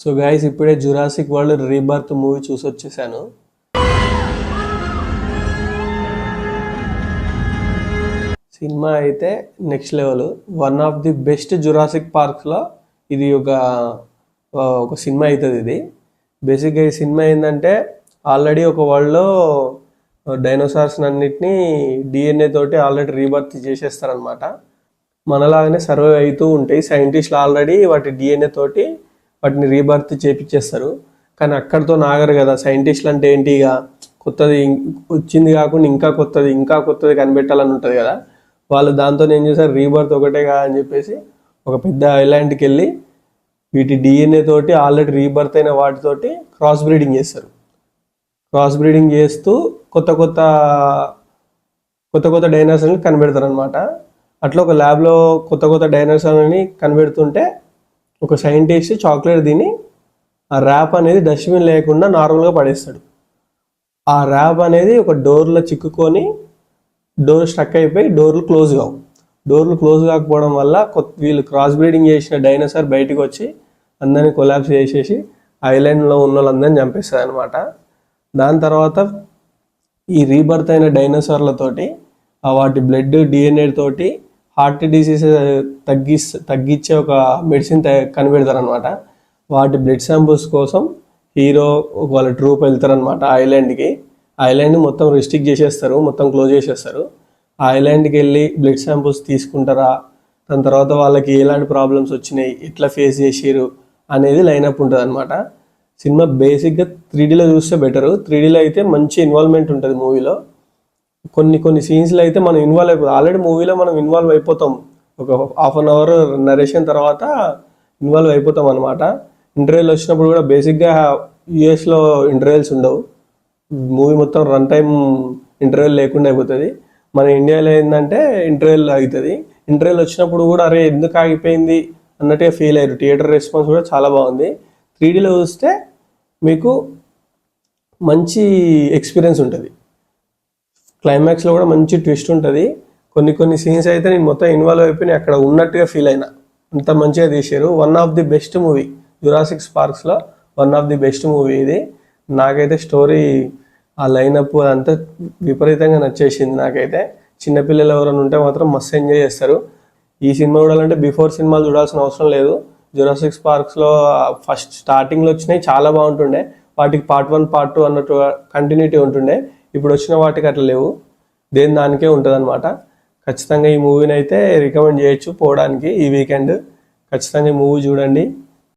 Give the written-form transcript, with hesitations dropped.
So guys ఇప్పుడే Jurassic World Rebirth movie చూసి వచ్చేసాను. సినిమా అయితే next level. One of the best Jurassic పార్క్స్లో ఇది ఒక సినిమా అవుతుంది. ఇది బేసిక్గా ఈ సినిమా ఏంటంటే ఆల్రెడీ ఒక వరల్డ్లో డైనోసార్స్ అన్నిటినీ డిఎన్ఏ తోటి ఆల్రెడీ రీబర్త్ చేసేస్తారనమాట. మనలాగానే సర్వైవ్ అవుతూ ఉంటాయి. సైంటిస్టులు ఆల్రెడీ వాటి డిఎన్ఏ తోటి వాటిని రీబర్త్ చేపించేస్తారు. కానీ అక్కడితో నాగరు కదా. సైంటిస్టులు అంటే ఏంటి, ఇక కొత్తది వచ్చింది కాకుండా ఇంకా కొత్తది కనిపెట్టాలని ఉంటుంది కదా. వాళ్ళు దాంతో ఏం చేశారు, రీబర్త్ ఒకటే కదా అని చెప్పేసి ఒక పెద్ద ఐలాండ్కి వెళ్ళి వీటి డిఎన్ఏ తోటి ఆల్రెడీ రీబర్త్ అయిన వాటితోటి క్రాస్ బ్రీడింగ్ చేస్తారు. క్రాస్ బ్రీడింగ్ చేస్తూ కొత్త కొత్త డైనోసార్ని కనిపెడతారు అనమాట. అట్లా ఒక ల్యాబ్లో కొత్త డైనోసార్ని కనిపెడుతుంటే ఒక సైంటిస్ట్ చాక్లెట్ తిని ఆ ర్యాప్ అనేది డస్ట్బిన్ లేకుండా నార్మల్గా పడేస్తాడు. ఆ ర్యాప్ అనేది ఒక డోర్లో చిక్కుకొని డోర్ స్టక్ అయిపోయి డోర్లు క్లోజ్ కావు. డోర్లు క్లోజ్ కాకపోవడం వల్ల వీళ్ళు క్రాస్ బ్రీడింగ్ చేసిన డైనోసార్ బయటకు వచ్చి అందరినీ కొలాప్స్ చేసేసి ఐలాండ్లో ఉన్న వాళ్ళందరినీ చంపేస్తుంది అనమాట. దాని తర్వాత ఈ రీబర్త్ అయిన డైనోసార్లతోటి వాటి బ్లడ్ డిఎన్ఏ తోటి హార్ట్ డిసీజ్ తగ్గించే ఒక మెడిసిన్ కనిపెడతారనమాట. వాటి బ్లడ్ శాంపుల్స్ కోసం హీరో వాళ్ళ ట్రూప్ వెళ్తారనమాట ఐలాండ్కి. ఐలాండ్ మొత్తం రిస్ట్రిక్ట్ చేసేస్తారు, మొత్తం క్లోజ్ చేసేస్తారు. ఆ ఐలాండ్కి వెళ్ళి బ్లడ్ శాంపుల్స్ తీసుకుంటారా, దాని తర్వాత వాళ్ళకి ఎలాంటి ప్రాబ్లమ్స్ వచ్చినాయి, ఎట్లా ఫేస్ చేసిరు అనేది లైనప్ ఉంటుంది అనమాట. సినిమా బేసిక్గా 3Dలో చూస్తే బెటరు. 3Dలో అయితే మంచి ఇన్వాల్వ్మెంట్ ఉంటుంది మూవీలో. కొన్ని సీన్స్లో అయితే మనం ఇన్వాల్వ్ అయిపోతాం. ఆల్రెడీ మూవీలో మనం ఇన్వాల్వ్ అయిపోతాం. ఒక హాఫ్ అన్ అవర్ నరేషన్ తర్వాత ఇన్వాల్వ్ అయిపోతాం అనమాట. ఇంటర్వ్యూలు వచ్చినప్పుడు కూడా బేసిక్గా యూఎస్లో ఇంటర్వ్యూల్స్ ఉండవు. మూవీ మొత్తం రన్ టైం ఇంటర్వ్యూలు లేకుండా అయిపోతుంది. మన ఇండియాలో ఏంటంటే ఇంటర్వ్యూలు అవుతుంది. ఇంటర్వ్యూలు వచ్చినప్పుడు కూడా అరే ఎందుకు ఆగిపోయింది అన్నట్టుగా ఫీల్ అయ్యారు. థియేటర్ రెస్పాన్స్ కూడా చాలా బాగుంది. 3Dలో చూస్తే మీకు మంచి ఎక్స్పీరియన్స్ ఉంటుంది. క్లైమాక్స్లో కూడా మంచి ట్విస్ట్ ఉంటుంది. కొన్ని సీన్స్ అయితే నేను మొత్తం ఇన్వాల్వ్ అయిపోయి అక్కడ ఉన్నట్టుగా ఫీల్ అయినా. అంత మంచిగా తీశారు. One of the best movie Jurassic పార్క్స్లో one of the best movie ఇది. నాకైతే స్టోరీ ఆ లైనప్ అదంతా విపరీతంగా నచ్చేసింది నాకైతే. చిన్నపిల్లలు ఎవరైనా ఉంటే మాత్రం మస్తు ఎంజాయ్ చేస్తారు. ఈ సినిమా చూడాలంటే బిఫోర్ సినిమాలు చూడాల్సిన అవసరం లేదు. జురాసిక్ పార్క్స్లో ఫస్ట్ స్టార్టింగ్లో వచ్చినాయి చాలా బాగుంటుండే. వాటికి పార్ట్ 1 పార్ట్ 2 అన్నట్టు కంటిన్యూటీ ఉంటుండే. ఇప్పుడు వచ్చిన వాటికి అట్లా లేవు, దానికే ఉంటుంది అనమాట. ఖచ్చితంగా ఈ మూవీని అయితే రికమెండ్ చేయొచ్చు పోవడానికి. ఈ వీకెండ్ ఖచ్చితంగా ఈ మూవీ చూడండి.